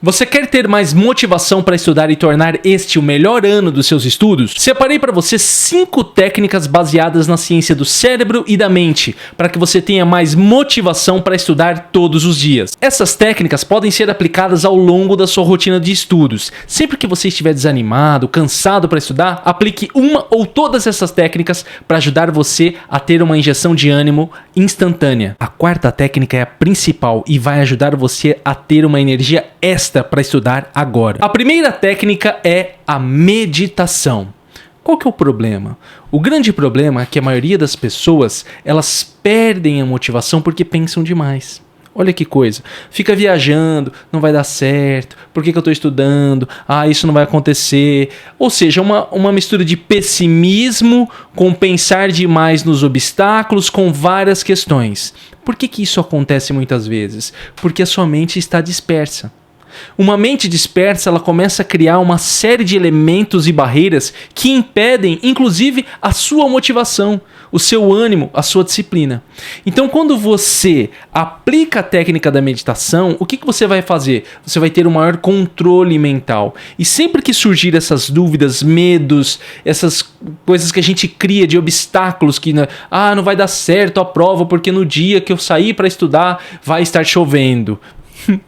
Você quer ter mais motivação para estudar e tornar este o melhor ano dos seus estudos? Separei para você 5 técnicas baseadas na ciência do cérebro e da mente, para que você tenha mais motivação para estudar todos os dias. Essas técnicas podem ser aplicadas ao longo da sua rotina de estudos. Sempre que você estiver desanimado, cansado para estudar, aplique uma ou todas essas técnicas para ajudar você a ter uma injeção de ânimo instantânea. A quarta técnica é a principal e vai ajudar você a ter uma energia extra para estudar agora. A primeira técnica é a meditação. Qual que é o problema? O grande problema é que a maioria das pessoas, elas perdem a motivação porque pensam demais. Olha que coisa, fica viajando, não vai dar certo, por que eu estou estudando? Isso não vai acontecer. Ou seja, uma mistura de pessimismo com pensar demais nos obstáculos, com várias questões. Por que isso acontece muitas vezes? Porque a sua mente está dispersa. Uma mente dispersa, ela começa a criar uma série de elementos e barreiras que impedem, inclusive, a sua motivação, o seu ânimo, a sua disciplina. Então, quando você aplica a técnica da meditação, o que você vai fazer? Você vai ter um maior controle mental. E sempre que surgir essas dúvidas, medos, essas coisas que a gente cria de obstáculos, que não vai dar certo a prova porque no dia que eu sair para estudar vai estar chovendo.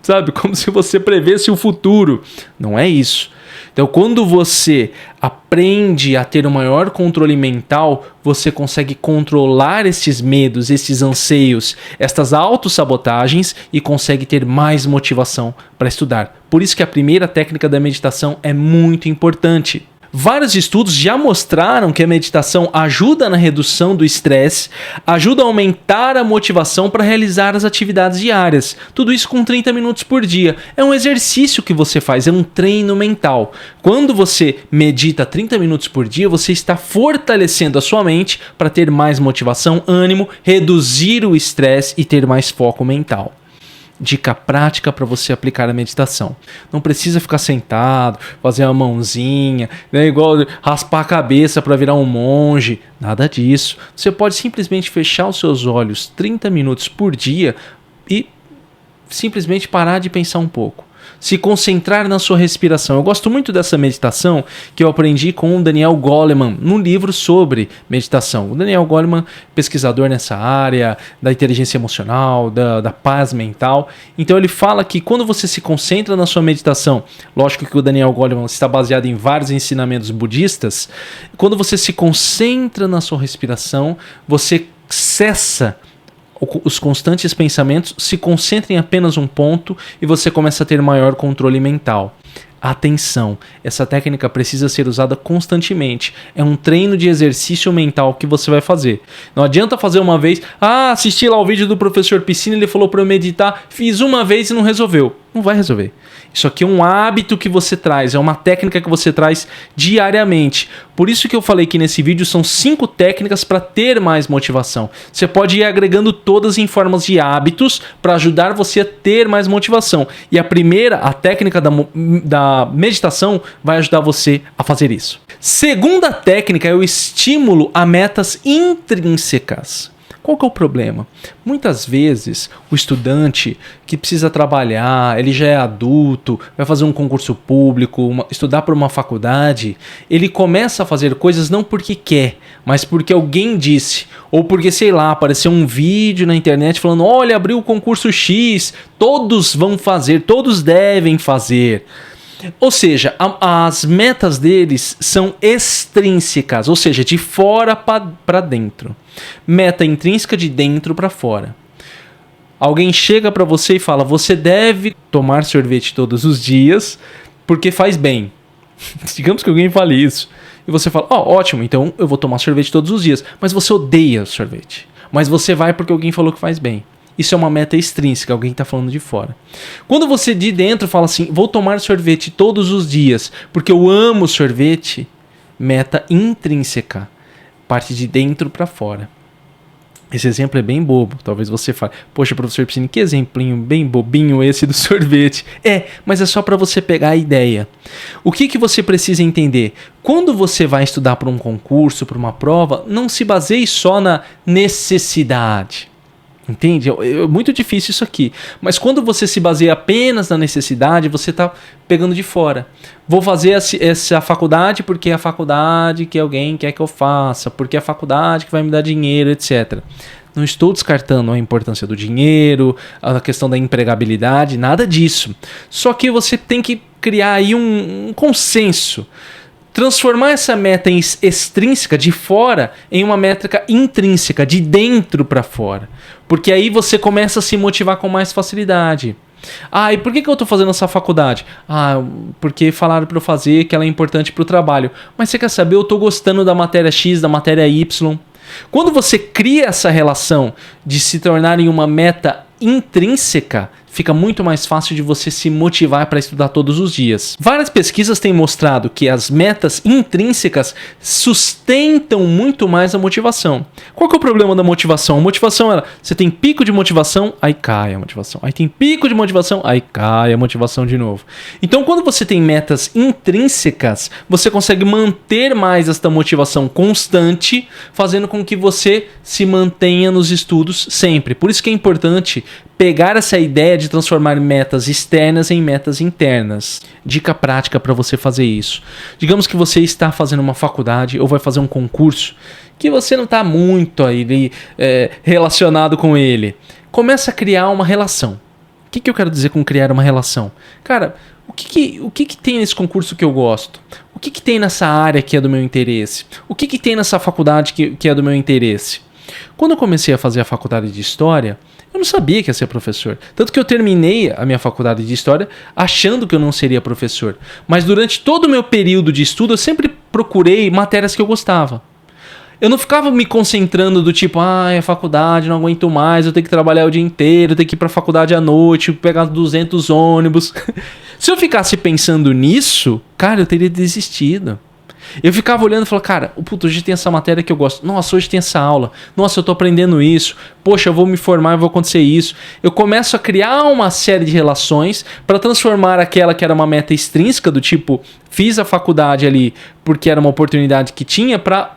Sabe, como se você prevesse o futuro. Não é isso. Então, quando você aprende a ter um maior controle mental, você consegue controlar esses medos, esses anseios, estas autossabotagens e consegue ter mais motivação para estudar. Por isso que a primeira técnica da meditação é muito importante. Vários estudos já mostraram que a meditação ajuda na redução do estresse, ajuda a aumentar a motivação para realizar as atividades diárias. Tudo isso com 30 minutos por dia. É um exercício que você faz, é um treino mental. Quando você medita 30 minutos por dia, você está fortalecendo a sua mente para ter mais motivação, ânimo, reduzir o estresse e ter mais foco mental. Dica prática para você aplicar a meditação. Não precisa ficar sentado, fazer uma mãozinha, igual raspar a cabeça para virar um monge. Nada disso. Você pode simplesmente fechar os seus olhos 30 minutos por dia e simplesmente parar de pensar um pouco. Se concentrar na sua respiração. Eu gosto muito dessa meditação que eu aprendi com o Daniel Goleman num livro sobre meditação. O Daniel Goleman, pesquisador nessa área da inteligência emocional, da paz mental. Então ele fala que quando você se concentra na sua meditação, lógico que o Daniel Goleman está baseado em vários ensinamentos budistas, quando você se concentra na sua respiração, você cessa os constantes pensamentos, se concentra em apenas um ponto e você começa a ter maior controle mental. Atenção, essa técnica precisa ser usada constantemente. É um treino de exercício mental que você vai fazer. Não adianta fazer uma vez, assisti lá o vídeo do professor Piscina, ele falou para eu meditar, fiz uma vez e não resolveu. Não vai resolver. Isso aqui é um hábito que você traz, é uma técnica que você traz diariamente. Por isso que eu falei que nesse vídeo são 5 técnicas para ter mais motivação. Você pode ir agregando todas em formas de hábitos para ajudar você a ter mais motivação. E a primeira, a técnica da meditação, vai ajudar você a fazer isso. Segunda técnica é o estímulo a metas intrínsecas. Qual que é o problema? Muitas vezes o estudante que precisa trabalhar, ele já é adulto, vai fazer um concurso público, estudar para uma faculdade, ele começa a fazer coisas não porque quer, mas porque alguém disse, ou porque, sei lá, apareceu um vídeo na internet falando, olha, abriu o concurso X, todos vão fazer, todos devem fazer. Ou seja, as metas deles são extrínsecas, ou seja, de fora para dentro. Meta intrínseca de dentro para fora. Alguém chega para você e fala, você deve tomar sorvete todos os dias porque faz bem. Digamos que alguém fale isso. E você fala, ótimo, então eu vou tomar sorvete todos os dias. Mas você odeia sorvete. Mas você vai porque alguém falou que faz bem. Isso é uma meta extrínseca, alguém está falando de fora. Quando você de dentro fala assim, vou tomar sorvete todos os dias, porque eu amo sorvete, meta intrínseca, parte de dentro para fora. Esse exemplo é bem bobo, talvez você fale, poxa, professor Piscina, que exemplinho bem bobinho esse do sorvete. Mas é só para você pegar a ideia. O que você precisa entender? Quando você vai estudar para um concurso, para uma prova, não se baseie só na necessidade. Entende? É muito difícil isso aqui. Mas quando você se baseia apenas na necessidade, você está pegando de fora. Vou fazer essa faculdade porque é a faculdade que alguém quer que eu faça, porque é a faculdade que vai me dar dinheiro, etc. Não estou descartando a importância do dinheiro, a questão da empregabilidade, nada disso. Só que você tem que criar aí um consenso. Transformar essa meta extrínseca de fora em uma métrica intrínseca, de dentro para fora. Porque aí você começa a se motivar com mais facilidade. Ah, e por que eu estou fazendo essa faculdade? Ah, porque falaram para eu fazer, que ela é importante para o trabalho. Mas você quer saber, eu estou gostando da matéria X, da matéria Y. Quando você cria essa relação de se tornar em uma meta intrínseca, fica muito mais fácil de você se motivar para estudar todos os dias. Várias pesquisas têm mostrado que as metas intrínsecas sustentam muito mais a motivação. Qual que é o problema da motivação? A motivação, você tem pico de motivação, aí cai a motivação. Aí tem pico de motivação, aí cai a motivação de novo. Então, quando você tem metas intrínsecas, você consegue manter mais esta motivação constante, fazendo com que você se mantenha nos estudos sempre. Por isso que é importante pegar essa ideia de transformar metas externas em metas internas. Dica prática para você fazer isso. Digamos que você está fazendo uma faculdade ou vai fazer um concurso que você não está muito aí, relacionado com ele. Começa a criar uma relação. O que eu quero dizer com criar uma relação? Cara, o que tem nesse concurso que eu gosto? O que tem nessa área que é do meu interesse? O que tem nessa faculdade que é do meu interesse? Quando eu comecei a fazer a faculdade de História, eu não sabia que ia ser professor. Tanto que eu terminei a minha faculdade de História achando que eu não seria professor. Mas durante todo o meu período de estudo, eu sempre procurei matérias que eu gostava. Eu não ficava me concentrando do tipo, é faculdade, não aguento mais, eu tenho que trabalhar o dia inteiro, eu tenho que ir pra faculdade à noite, pegar 200 ônibus. Se eu ficasse pensando nisso, cara, eu teria desistido. Eu ficava olhando e falava, cara, hoje tem essa matéria que eu gosto. Nossa, hoje tem essa aula. Nossa, eu tô aprendendo isso. Poxa, eu vou me formar e vai acontecer isso. Eu começo a criar uma série de relações para transformar aquela que era uma meta extrínseca, do tipo, fiz a faculdade ali porque era uma oportunidade que tinha, para,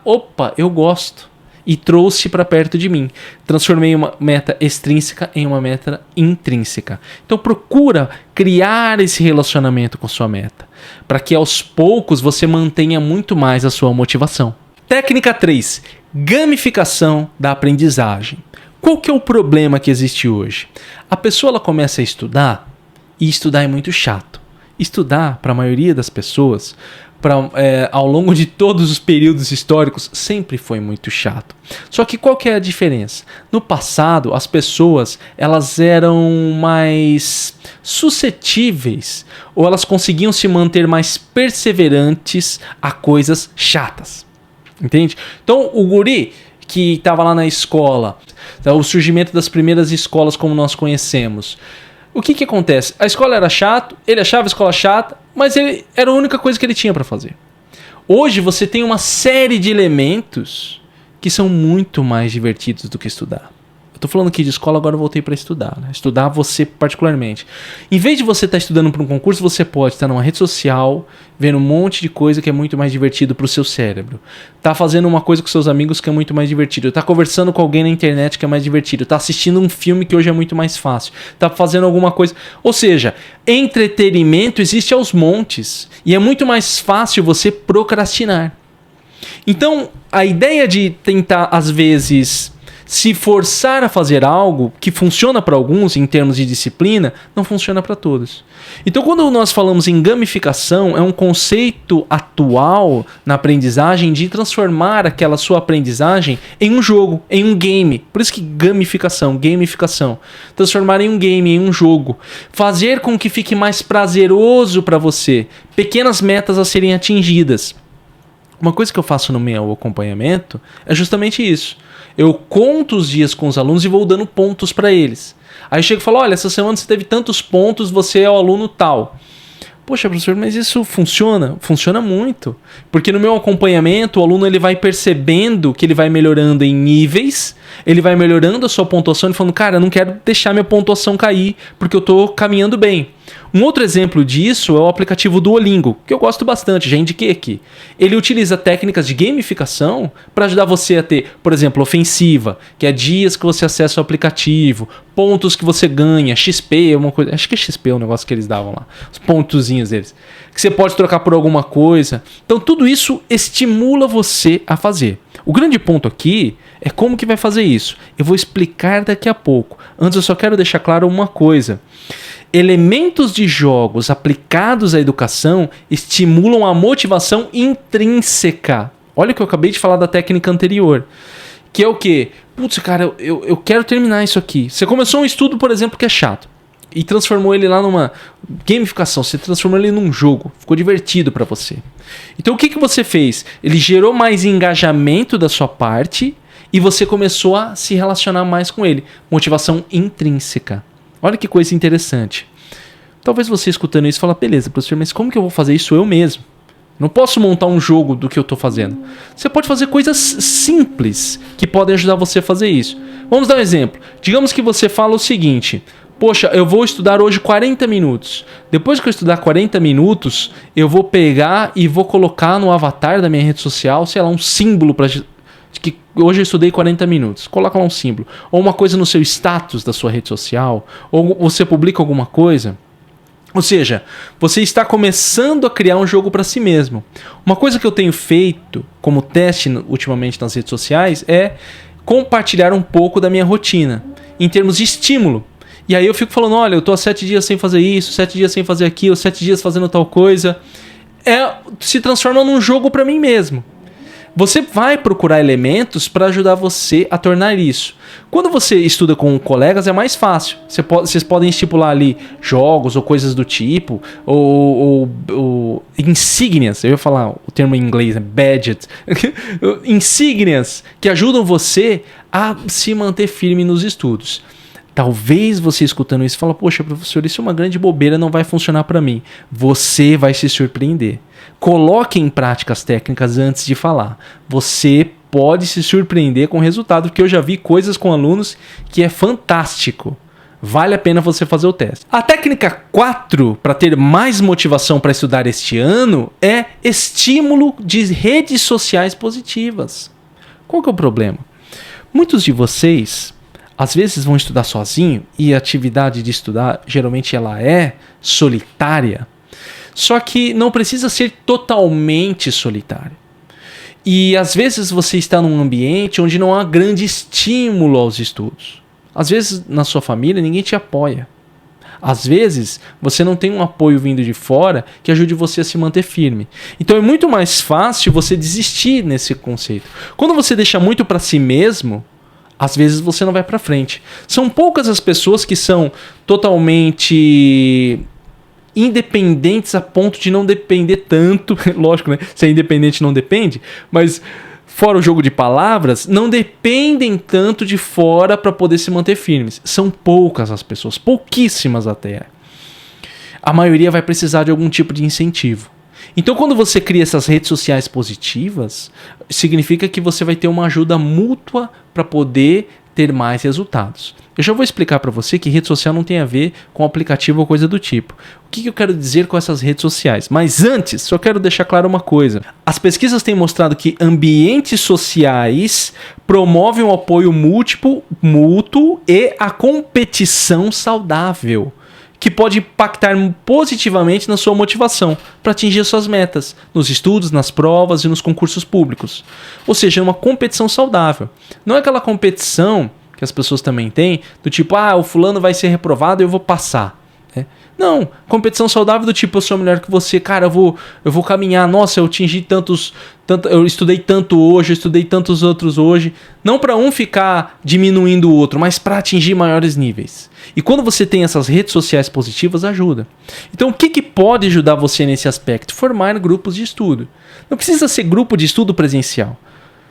eu gosto. E trouxe para perto de mim. Transformei uma meta extrínseca em uma meta intrínseca. Então procura criar esse relacionamento com sua meta, para que aos poucos você mantenha muito mais a sua motivação. Técnica 3. Gamificação da aprendizagem. Qual que é o problema que existe hoje? A pessoa ela começa a estudar, e estudar é muito chato. Estudar, para a maioria das pessoas, ao longo de todos os períodos históricos, sempre foi muito chato. Só que qual que é a diferença? No passado, as pessoas elas eram mais suscetíveis, ou elas conseguiam se manter mais perseverantes a coisas chatas. Entende? Então, o guri que estava lá na escola, o surgimento das primeiras escolas como nós conhecemos, o que acontece? A escola era chata, ele achava a escola chata, mas era a única coisa que ele tinha para fazer. Hoje você tem uma série de elementos que são muito mais divertidos do que estudar. Eu tô falando aqui de escola, agora eu voltei para estudar, né? Estudar você particularmente. Em vez de você estar estudando para um concurso, você pode estar numa rede social, vendo um monte de coisa que é muito mais divertido para o seu cérebro. Tá fazendo uma coisa com seus amigos que é muito mais divertido. Tá conversando com alguém na internet que é mais divertido. Tá assistindo um filme que hoje é muito mais fácil. Tá fazendo alguma coisa. Ou seja, entretenimento existe aos montes. E é muito mais fácil você procrastinar. Então, a ideia de tentar, às vezes, se forçar a fazer algo que funciona para alguns em termos de disciplina, não funciona para todos. Então, quando nós falamos em gamificação, é um conceito atual na aprendizagem de transformar aquela sua aprendizagem em um jogo, em um game. Por isso que gamificação. Transformar em um game, em um jogo. Fazer com que fique mais prazeroso para você. Pequenas metas a serem atingidas. Uma coisa que eu faço no meu acompanhamento é justamente isso. Eu conto os dias com os alunos e vou dando pontos para eles. Aí eu chego e falo, olha, essa semana você teve tantos pontos, você é o aluno tal. Poxa, professor, mas isso funciona? Funciona muito. Porque no meu acompanhamento, o aluno ele vai percebendo que ele vai melhorando em níveis, ele vai melhorando a sua pontuação e falando, cara, eu não quero deixar minha pontuação cair, porque eu estou caminhando bem. Um outro exemplo disso é o aplicativo Duolingo, que eu gosto bastante, já indiquei aqui. Ele utiliza técnicas de gamificação para ajudar você a ter, por exemplo, ofensiva, que é dias que você acessa o aplicativo, pontos que você ganha, XP, uma coisa, acho que é XP o negócio que eles davam lá, os pontozinhos deles, que você pode trocar por alguma coisa. Então tudo isso estimula você a fazer. O grande ponto aqui é como que vai fazer isso. Eu vou explicar daqui a pouco. Antes eu só quero deixar claro uma coisa. Elementos de jogos aplicados à educação estimulam a motivação intrínseca. Olha o que eu acabei de falar da técnica anterior. Que é o quê? Putz, cara, eu quero terminar isso aqui. Você começou um estudo, por exemplo, que é chato. E transformou ele lá numa gamificação. Você transformou ele num jogo. Ficou divertido para você. Então o que você fez? Ele gerou mais engajamento da sua parte e você começou a se relacionar mais com ele. Motivação intrínseca. Olha que coisa interessante. Talvez você escutando isso fala, beleza, professor, mas como que eu vou fazer isso eu mesmo? Não posso montar um jogo do que eu estou fazendo. Você pode fazer coisas simples que podem ajudar você a fazer isso. Vamos dar um exemplo. Digamos que você fala o seguinte: poxa, eu vou estudar hoje 40 minutos. Depois que eu estudar 40 minutos, eu vou pegar e vou colocar no avatar da minha rede social, sei lá, um símbolo para que hoje eu estudei 40 minutos. Coloca lá um símbolo. Ou uma coisa no seu status da sua rede social. Ou você publica alguma coisa. Ou seja, você está começando a criar um jogo para si mesmo. Uma coisa que eu tenho feito como teste ultimamente nas redes sociais é compartilhar um pouco da minha rotina, em termos de estímulo. E aí eu fico falando, olha, eu tô há 7 dias sem fazer isso, 7 dias sem fazer aquilo, 7 dias fazendo tal coisa. Se transforma num jogo para mim mesmo. Você vai procurar elementos para ajudar você a tornar isso. Quando você estuda com colegas é mais fácil. Vocês podem estipular ali jogos ou coisas do tipo, ou insígnias, eu ia falar o termo em inglês, né? Badges. Insígnias que ajudam você a se manter firme nos estudos. Talvez você escutando isso fala, poxa, professor, isso é uma grande bobeira, não vai funcionar para mim. Você vai se surpreender. Coloque em prática as técnicas antes de falar. Você pode se surpreender com o resultado, porque eu já vi coisas com alunos que é fantástico. Vale a pena você fazer o teste. A técnica 4 para ter mais motivação para estudar este ano é estímulo de redes sociais positivas. Qual que é o problema? Muitos de vocês às vezes vão estudar sozinho e a atividade de estudar geralmente ela é solitária. Só que não precisa ser totalmente solitário. E às vezes você está num ambiente onde não há grande estímulo aos estudos. Às vezes na sua família ninguém te apoia. Às vezes você não tem um apoio vindo de fora que ajude você a se manter firme. Então é muito mais fácil você desistir nesse conceito. Quando você deixa muito para si mesmo, às vezes você não vai para frente. São poucas as pessoas que são totalmente independentes a ponto de não depender tanto. Lógico, né? Se é independente não depende, mas fora o jogo de palavras, não dependem tanto de fora para poder se manter firmes. São poucas as pessoas, pouquíssimas até. A maioria vai precisar de algum tipo de incentivo. Então, quando você cria essas redes sociais positivas, significa que você vai ter uma ajuda mútua para poder ter mais resultados. Eu já vou explicar para você que rede social não tem a ver com aplicativo ou coisa do tipo. O que eu quero dizer com essas redes sociais? Mas antes, só quero deixar claro uma coisa. As pesquisas têm mostrado que ambientes sociais promovem o apoio mútuo e a competição saudável, que pode impactar positivamente na sua motivação para atingir suas metas, nos estudos, nas provas e nos concursos públicos. Ou seja, é uma competição saudável. Não é aquela competição que as pessoas também têm, do tipo, o fulano vai ser reprovado e eu vou passar. Não, competição saudável do tipo, eu sou melhor que você, cara, eu vou caminhar, nossa, eu atingi eu estudei tanto hoje, eu estudei tantos outros hoje. Não para um ficar diminuindo o outro, mas para atingir maiores níveis. E quando você tem essas redes sociais positivas, ajuda. Então, o que pode ajudar você nesse aspecto? Formar grupos de estudo. Não precisa ser grupo de estudo presencial.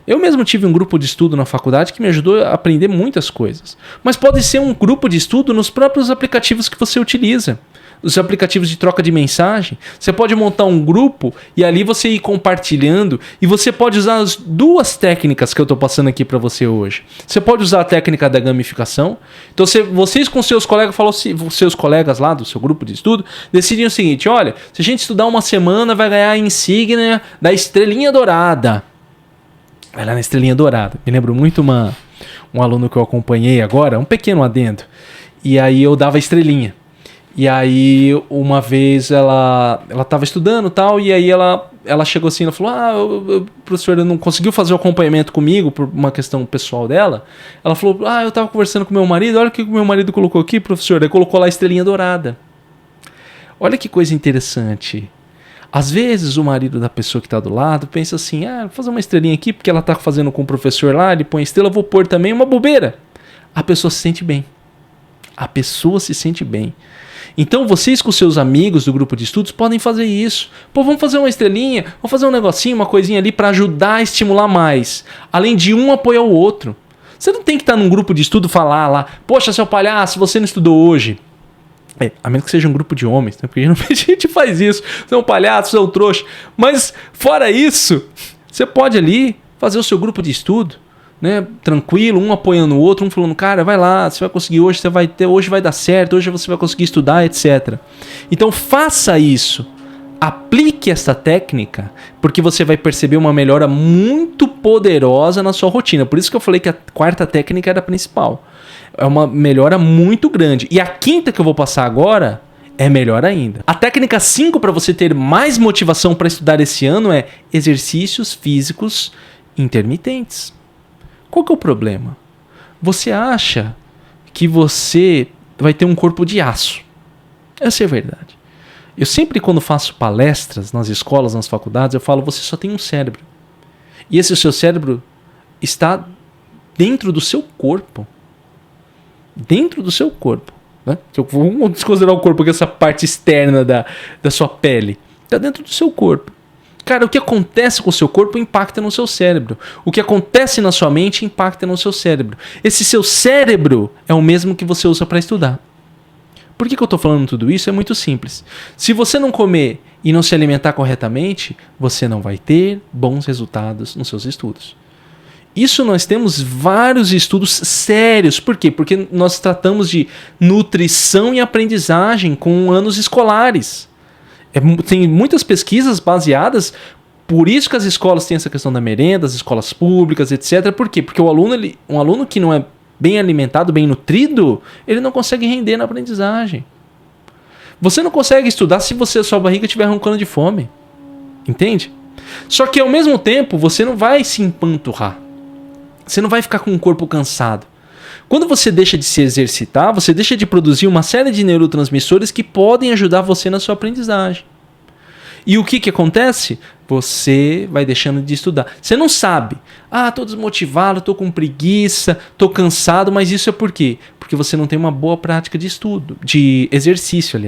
Eu mesmo tive um grupo de estudo na faculdade que me ajudou a aprender muitas coisas. Mas pode ser um grupo de estudo nos próprios aplicativos que você utiliza. os aplicativos de troca de mensagem. Você pode montar um grupo e ali você ir compartilhando. E você pode usar as duas técnicas que eu estou passando aqui para você hoje. Você pode usar a técnica da gamificação. Então vocês com seus colegas, seus colegas lá do seu grupo de estudo, decidem o seguinte: olha, se a gente estudar uma semana, vai ganhar a insígnia da estrelinha dourada. Vai lá na estrelinha dourada. Me lembro muito um aluno que eu acompanhei agora, um pequeno adendo. E aí eu dava estrelinha. E aí uma vez ela estava estudando e tal, e aí ela chegou assim, ela falou, professor, eu não conseguiu fazer o acompanhamento comigo por uma questão pessoal dela. Ela falou, eu estava conversando com meu marido, olha o que o meu marido colocou aqui, professor. Ele colocou lá a estrelinha dourada. Olha que coisa interessante. Às vezes o marido da pessoa que está do lado pensa assim, vou fazer uma estrelinha aqui porque ela está fazendo com o professor lá, ele põe estrela, vou pôr também, uma bobeira. A pessoa se sente bem. A pessoa se sente bem. Então vocês com seus amigos do grupo de estudos podem fazer isso. Pô, vamos fazer uma estrelinha, vamos fazer um negocinho, uma coisinha ali para ajudar a estimular mais. Além de um apoiar o outro. Você não tem que estar num grupo de estudo e falar lá, poxa, seu palhaço, você não estudou hoje. A menos que seja um grupo de homens, né? Porque geralmente a gente faz isso. Você é um palhaço, você é um trouxa. Mas fora isso, você pode ali fazer o seu grupo de estudo, né? Tranquilo, um apoiando o outro, um falando, cara, vai lá, você vai conseguir hoje, hoje vai dar certo, hoje você vai conseguir estudar, etc. Então faça isso. Aplique essa técnica, porque você vai perceber uma melhora muito poderosa na sua rotina. Por isso que eu falei que a quarta técnica era a principal. É uma melhora muito grande. E a quinta que eu vou passar agora é melhor ainda. A técnica 5 para você ter mais motivação para estudar esse ano é exercícios físicos intermitentes. Qual que é o problema? Você acha que você vai ter um corpo de aço. Essa é a verdade. Eu sempre, quando faço palestras nas escolas, nas faculdades, eu falo, você só tem um cérebro. E esse seu cérebro está dentro do seu corpo. Dentro do seu corpo. Né? Vamos desconsiderar o corpo, que é essa parte externa da sua pele. Está dentro do seu corpo. Cara, o que acontece com o seu corpo impacta no seu cérebro. O que acontece na sua mente impacta no seu cérebro. Esse seu cérebro é o mesmo que você usa para estudar. Por que eu estou falando tudo isso? É muito simples. Se você não comer e não se alimentar corretamente, você não vai ter bons resultados nos seus estudos. Isso nós temos vários estudos sérios. Por quê? Porque nós tratamos de nutrição e aprendizagem com anos escolares. Tem muitas pesquisas baseadas, por isso que as escolas têm essa questão da merenda, as escolas públicas, etc. Por quê? Porque um aluno que não é bem alimentado, bem nutrido, ele não consegue render na aprendizagem. Você não consegue estudar se sua barriga estiver roncando de fome. Entende? Só que ao mesmo tempo, você não vai se empanturrar. Você não vai ficar com o corpo cansado. Quando você deixa de se exercitar, você deixa de produzir uma série de neurotransmissores que podem ajudar você na sua aprendizagem. E o que acontece? Você vai deixando de estudar. Você não sabe. Tô desmotivado, tô com preguiça, tô cansado, mas isso é por quê? Porque você não tem uma boa prática de estudo, de exercício,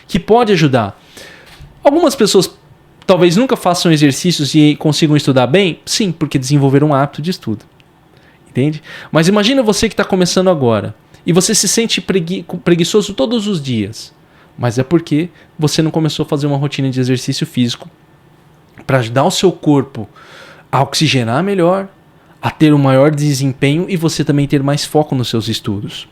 que pode ajudar. Algumas pessoas talvez nunca façam exercícios e consigam estudar bem? Sim, porque desenvolveram um hábito de estudo. Entende? Mas imagina você que está começando agora e você se sente preguiçoso todos os dias. Mas é porque você não começou a fazer uma rotina de exercício físico para ajudar o seu corpo a oxigenar melhor, a ter um maior desempenho e você também ter mais foco nos seus estudos.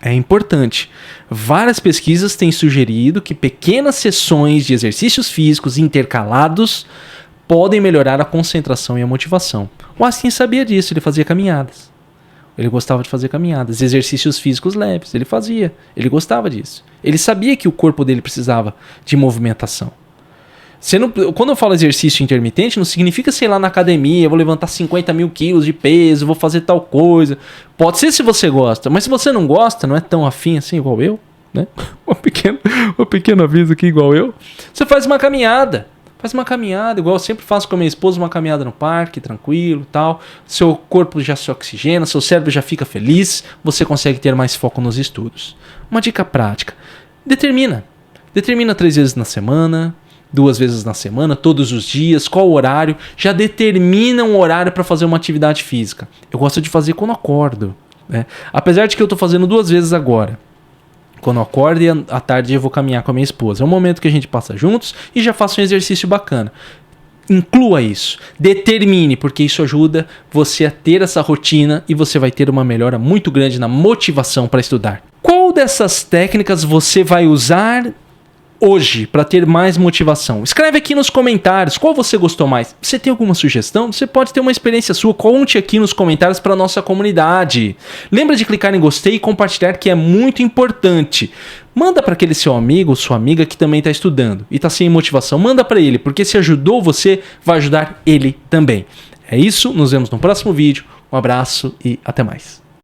É importante. Várias pesquisas têm sugerido que pequenas sessões de exercícios físicos intercalados podem melhorar a concentração e a motivação. O Einstein sabia disso, ele fazia caminhadas. Ele gostava de fazer caminhadas, exercícios físicos leves, ele fazia, ele gostava disso. Ele sabia que o corpo dele precisava de movimentação. Quando eu falo exercício intermitente, não significa, sei lá, na academia, eu vou levantar 50 mil quilos de peso, vou fazer tal coisa. Pode ser se você gosta, mas se você não gosta, não é tão afim assim igual eu, né? Um pequeno aviso aqui igual eu. Você faz uma caminhada. Faz uma caminhada, igual eu sempre faço com a minha esposa, uma caminhada no parque, tranquilo, tal. Seu corpo já se oxigena, seu cérebro já fica feliz, você consegue ter mais foco nos estudos. Uma dica prática. Determina 3 vezes na semana, 2 vezes na semana, todos os dias, qual o horário. Já determina um horário para fazer uma atividade física. Eu gosto de fazer quando acordo, né? Apesar de que eu estou fazendo 2 vezes agora. Quando eu acordo e à tarde eu vou caminhar com a minha esposa. É um momento que a gente passa juntos e já faço um exercício bacana. Inclua isso, determine, porque isso ajuda você a ter essa rotina e você vai ter uma melhora muito grande na motivação para estudar. Qual dessas técnicas você vai usar hoje para ter mais motivação? Escreve aqui nos comentários qual você gostou mais. Você tem alguma sugestão? Você pode ter uma experiência sua, conte aqui nos comentários para nossa comunidade. Lembra de clicar em gostei e compartilhar, que é muito importante. Manda para aquele seu amigo, sua amiga que também está estudando e está sem motivação. Manda para ele, porque se ajudou você, vai ajudar ele também. É isso, nos vemos no próximo vídeo. Um abraço e até mais.